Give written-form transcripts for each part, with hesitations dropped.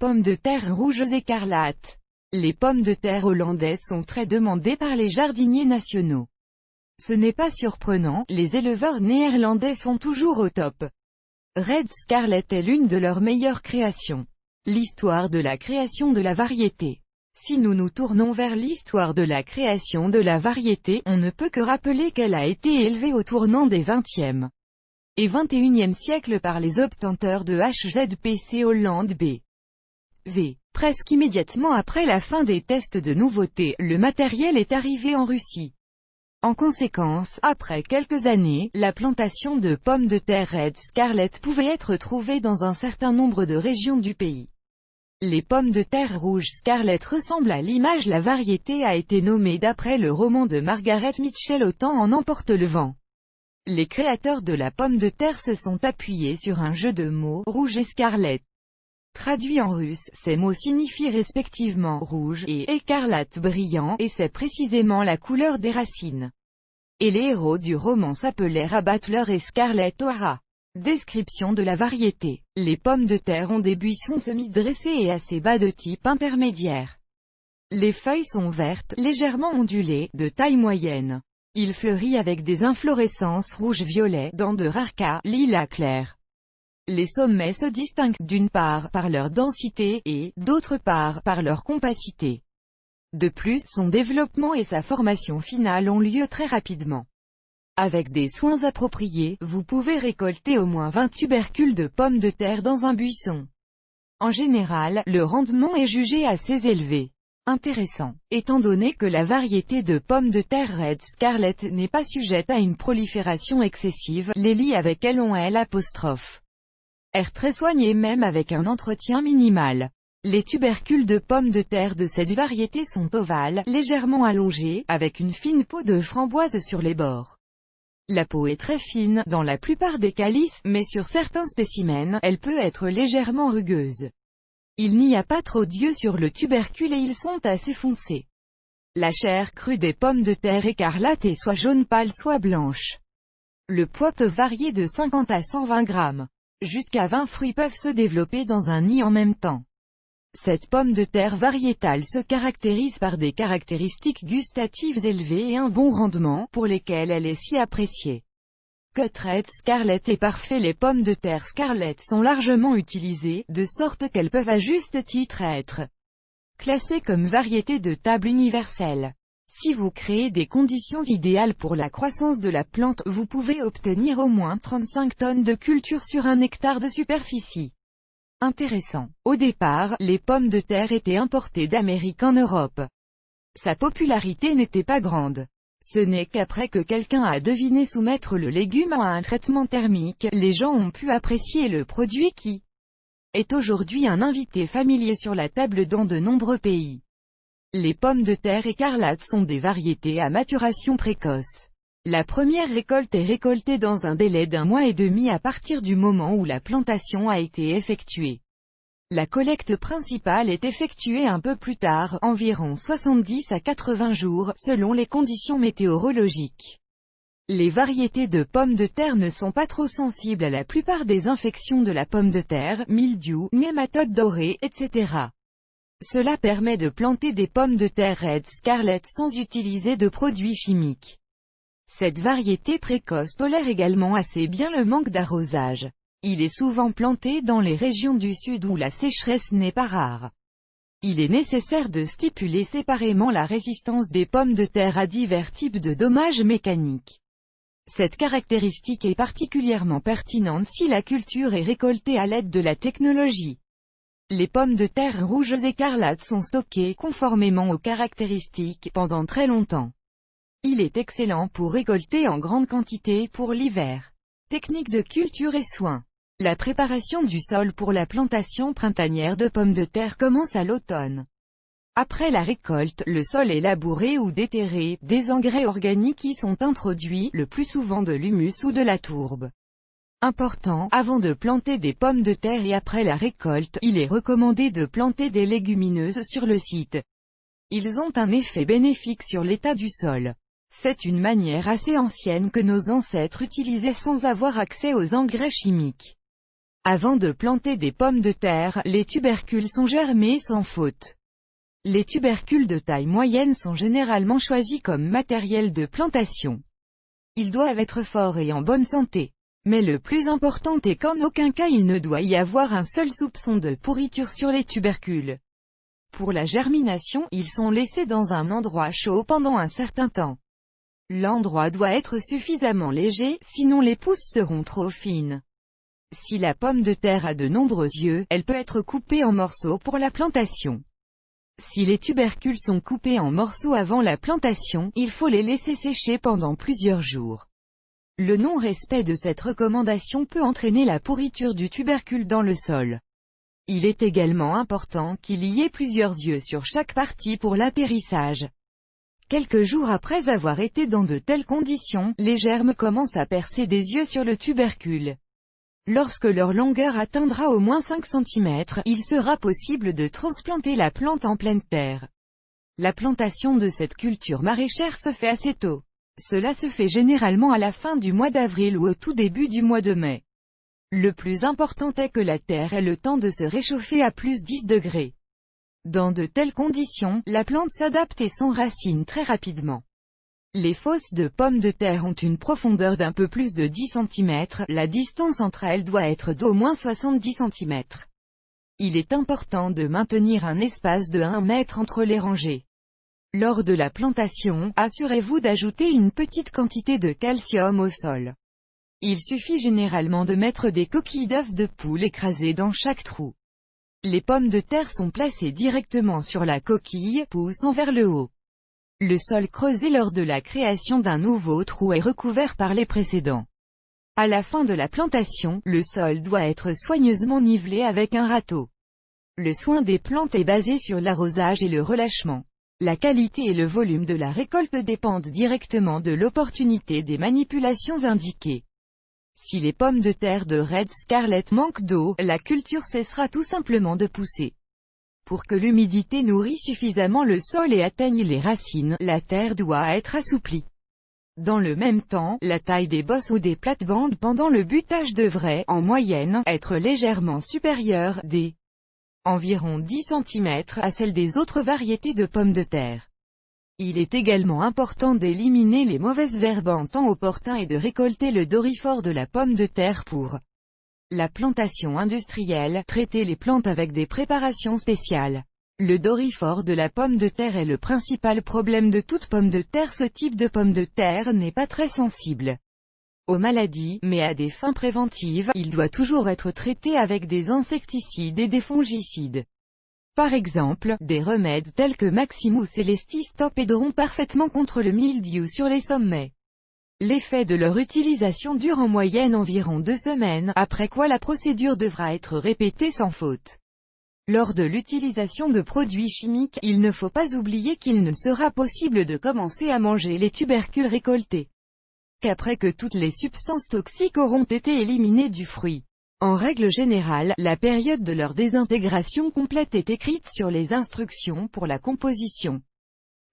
Pommes de terre rouges écarlates. Les pommes de terre hollandaises sont très demandées par les jardiniers nationaux. Ce n'est pas surprenant, les éleveurs néerlandais sont toujours au top. Red Scarlet est l'une de leurs meilleures créations. L'histoire de la création de la variété. Si nous nous tournons vers l'histoire de la création de la variété, on ne peut que rappeler qu'elle a été élevée au tournant des 20e et 21e siècles par les obtenteurs de HZPC Holland B.V. Presque immédiatement après la fin des tests de nouveautés, le matériel est arrivé en Russie. En conséquence, après quelques années, la plantation de pommes de terre Red Scarlet pouvait être trouvée dans un certain nombre de régions du pays. Les pommes de terre rouges Scarlet ressemblent à l'image. La variété a été nommée d'après le roman de Margaret Mitchell Autant en emporte le vent. Les créateurs de la pomme de terre se sont appuyés sur un jeu de mots, rouge et scarlet. Traduit en russe, ces mots signifient respectivement rouge et écarlate brillant, et c'est précisément la couleur des racines. Et les héros du roman s'appelaient Rah Battler et Scarlett O'Hara. Description de la variété. Les pommes de terre ont des buissons semi-dressés et assez bas de type intermédiaire. Les feuilles sont vertes, légèrement ondulées, de taille moyenne. Il fleurit avec des inflorescences rouge-violet, dans de rares cas, lilas clair. Les sommets se distinguent, d'une part, par leur densité, et, d'autre part, par leur compacité. De plus, son développement et sa formation finale ont lieu très rapidement. Avec des soins appropriés, vous pouvez récolter au moins 20 tubercules de pommes de terre dans un buisson. En général, le rendement est jugé assez élevé. Intéressant, étant donné que la variété de pommes de terre Red Scarlet n'est pas sujette à une prolifération excessive, les lits avec L ont L'. R très soignés même avec un entretien minimal. Les tubercules de pommes de terre de cette variété sont ovales, légèrement allongés, avec une fine peau de framboise sur les bords. La peau est très fine, dans la plupart des calices, mais sur certains spécimens, elle peut être légèrement rugueuse. Il n'y a pas trop d'yeux sur le tubercule et ils sont assez foncés. La chair crue des pommes de terre écarlates est soit jaune pâle soit blanche. Le poids peut varier de 50 à 120 grammes. Jusqu'à 20 fruits peuvent se développer dans un nid en même temps. Cette pomme de terre variétale se caractérise par des caractéristiques gustatives élevées et un bon rendement, pour lesquelles elle est si appréciée. Cut Red Scarlet est parfait. Les pommes de terre Scarlet sont largement utilisées, de sorte qu'elles peuvent à juste titre être classées comme variété de table universelle. Si vous créez des conditions idéales pour la croissance de la plante, vous pouvez obtenir au moins 35 tonnes de culture sur 1 hectare de superficie. Intéressant. Au départ, les pommes de terre étaient importées d'Amérique en Europe. Sa popularité n'était pas grande. Ce n'est qu'après que quelqu'un a deviné soumettre le légume à un traitement thermique, les gens ont pu apprécier le produit qui est aujourd'hui un invité familier sur la table dans de nombreux pays. Les pommes de terre écarlates sont des variétés à maturation précoce. La première récolte est récoltée dans un délai d'1 mois et demi à partir du moment où la plantation a été effectuée. La collecte principale est effectuée un peu plus tard, environ 70 à 80 jours, selon les conditions météorologiques. Les variétés de pommes de terre ne sont pas trop sensibles à la plupart des infections de la pomme de terre, mildiou, nématodes dorés, etc. Cela permet de planter des pommes de terre Red Scarlet sans utiliser de produits chimiques. Cette variété précoce tolère également assez bien le manque d'arrosage. Il est souvent planté dans les régions du sud où la sécheresse n'est pas rare. Il est nécessaire de stipuler séparément la résistance des pommes de terre à divers types de dommages mécaniques. Cette caractéristique est particulièrement pertinente si la culture est récoltée à l'aide de la technologie. Les pommes de terre rouges écarlates sont stockées conformément aux caractéristiques pendant très longtemps. Il est excellent pour récolter en grande quantité pour l'hiver. Technique de culture et soins. La préparation du sol pour la plantation printanière de pommes de terre commence à l'automne. Après la récolte, le sol est labouré ou déterré, des engrais organiques y sont introduits, le plus souvent de l'humus ou de la tourbe. Important, avant de planter des pommes de terre et après la récolte, il est recommandé de planter des légumineuses sur le site. Ils ont un effet bénéfique sur l'état du sol. C'est une manière assez ancienne que nos ancêtres utilisaient sans avoir accès aux engrais chimiques. Avant de planter des pommes de terre, les tubercules sont germés sans faute. Les tubercules de taille moyenne sont généralement choisis comme matériel de plantation. Ils doivent être forts et en bonne santé. Mais le plus important est qu'en aucun cas il ne doit y avoir un seul soupçon de pourriture sur les tubercules. Pour la germination, ils sont laissés dans un endroit chaud pendant un certain temps. L'endroit doit être suffisamment léger, sinon les pousses seront trop fines. Si la pomme de terre a de nombreux yeux, elle peut être coupée en morceaux pour la plantation. Si les tubercules sont coupés en morceaux avant la plantation, il faut les laisser sécher pendant plusieurs jours. Le non-respect de cette recommandation peut entraîner la pourriture du tubercule dans le sol. Il est également important qu'il y ait plusieurs yeux sur chaque partie pour l'atterrissage. Quelques jours après avoir été dans de telles conditions, les germes commencent à percer des yeux sur le tubercule. Lorsque leur longueur atteindra au moins 5 cm, il sera possible de transplanter la plante en pleine terre. La plantation de cette culture maraîchère se fait assez tôt. Cela se fait généralement à la fin du mois d'avril ou au tout début du mois de mai. Le plus important est que la terre ait le temps de se réchauffer à plus 10 degrés. Dans de telles conditions, la plante s'adapte et s'enracine très rapidement. Les fosses de pommes de terre ont une profondeur d'un peu plus de 10 cm, la distance entre elles doit être d'au moins 70 cm. Il est important de maintenir un espace de 1 mètre entre les rangées. Lors de la plantation, assurez-vous d'ajouter une petite quantité de calcium au sol. Il suffit généralement de mettre des coquilles d'œufs de poule écrasées dans chaque trou. Les pommes de terre sont placées directement sur la coquille, poussant vers le haut. Le sol creusé lors de la création d'un nouveau trou est recouvert par les précédents. À la fin de la plantation, le sol doit être soigneusement nivelé avec un râteau. Le soin des plantes est basé sur l'arrosage et le relâchement. La qualité et le volume de la récolte dépendent directement de l'opportunité des manipulations indiquées. Si les pommes de terre de Red Scarlet manquent d'eau, la culture cessera tout simplement de pousser. Pour que l'humidité nourrisse suffisamment le sol et atteigne les racines, la terre doit être assouplie. Dans le même temps, la taille des bosses ou des plates-bandes pendant le butage devrait, en moyenne, être légèrement supérieure, environ 10 cm, à celle des autres variétés de pommes de terre. Il est également important d'éliminer les mauvaises herbes en temps opportun et de récolter le doryphore de la pomme de terre pour la plantation industrielle. Traiter les plantes avec des préparations spéciales. Le doryphore de la pomme de terre est le principal problème de toute pomme de terre. Ce type de pomme de terre n'est pas très sensible aux maladies, mais à des fins préventives, il doit toujours être traité avec des insecticides et des fongicides. Par exemple, des remèdes tels que Maximus Celestis Top aideront parfaitement contre le mildiou sur les sommets. L'effet de leur utilisation dure en moyenne environ 2 semaines, après quoi la procédure devra être répétée sans faute. Lors de l'utilisation de produits chimiques, il ne faut pas oublier qu'il ne sera possible de commencer à manger les tubercules récoltés qu'après que toutes les substances toxiques auront été éliminées du fruit. En règle générale, la période de leur désintégration complète est écrite sur les instructions pour la composition.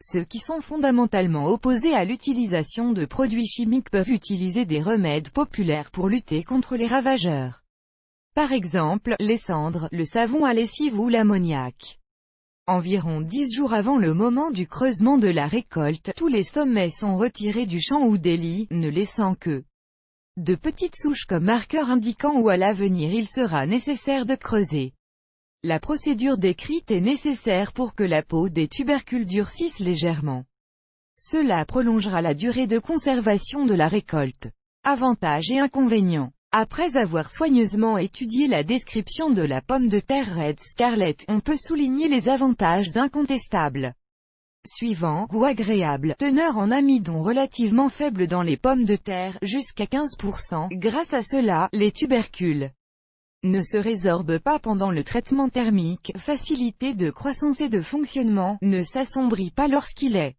Ceux qui sont fondamentalement opposés à l'utilisation de produits chimiques peuvent utiliser des remèdes populaires pour lutter contre les ravageurs. Par exemple, les cendres, le savon à lessive ou l'ammoniac. Environ 10 jours avant le moment du creusement de la récolte, tous les sommets sont retirés du champ ou des lits, ne laissant que de petites souches comme marqueur indiquant où à l'avenir il sera nécessaire de creuser. La procédure décrite est nécessaire pour que la peau des tubercules durcisse légèrement. Cela prolongera la durée de conservation de la récolte. Avantages et inconvénients. Après avoir soigneusement étudié la description de la pomme de terre Red Scarlet, on peut souligner les avantages incontestables suivants: goût agréable, teneur en amidon relativement faible dans les pommes de terre, jusqu'à 15%. Grâce à cela, les tubercules ne se résorbent pas pendant le traitement thermique, facilité de croissance et de fonctionnement, ne s'assombrit pas lorsqu'il est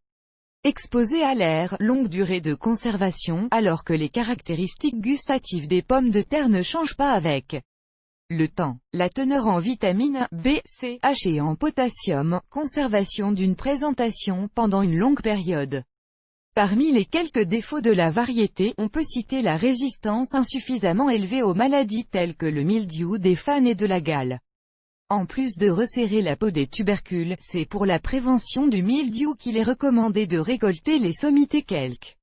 exposé à l'air, longue durée de conservation, alors que les caractéristiques gustatives des pommes de terre ne changent pas avec le temps. La teneur en vitamines B, C, H et en potassium, conservation d'une présentation pendant une longue période. Parmi les quelques défauts de la variété, on peut citer la résistance insuffisamment élevée aux maladies telles que le mildiou des fanes et de la gale. En plus de resserrer la peau des tubercules, c'est pour la prévention du mildiou qu'il est recommandé de récolter les sommités quelques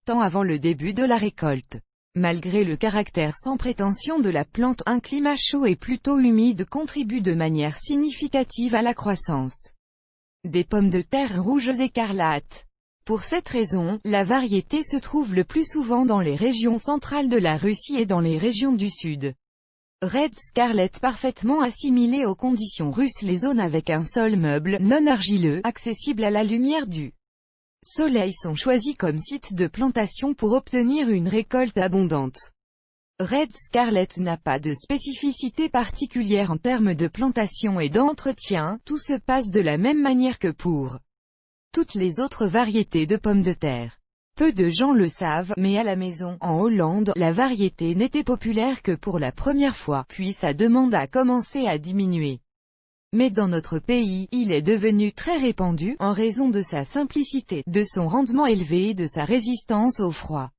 temps avant le début de la récolte. Malgré le caractère sans prétention de la plante, un climat chaud et plutôt humide contribue de manière significative à la croissance des pommes de terre rouges écarlates. Pour cette raison, la variété se trouve le plus souvent dans les régions centrales de la Russie et dans les régions du sud. Red Scarlet parfaitement assimilée aux conditions russes. Les zones avec un sol meuble, non argileux, accessible à la lumière du soleil sont choisies comme site de plantation pour obtenir une récolte abondante. Red Scarlet n'a pas de spécificité particulière en termes de plantation et d'entretien, tout se passe de la même manière que pour toutes les autres variétés de pommes de terre. Peu de gens le savent, mais à la maison, en Hollande, la variété n'était populaire que pour la première fois, puis sa demande a commencé à diminuer. Mais dans notre pays, il est devenu très répandu, en raison de sa simplicité, de son rendement élevé et de sa résistance au froid.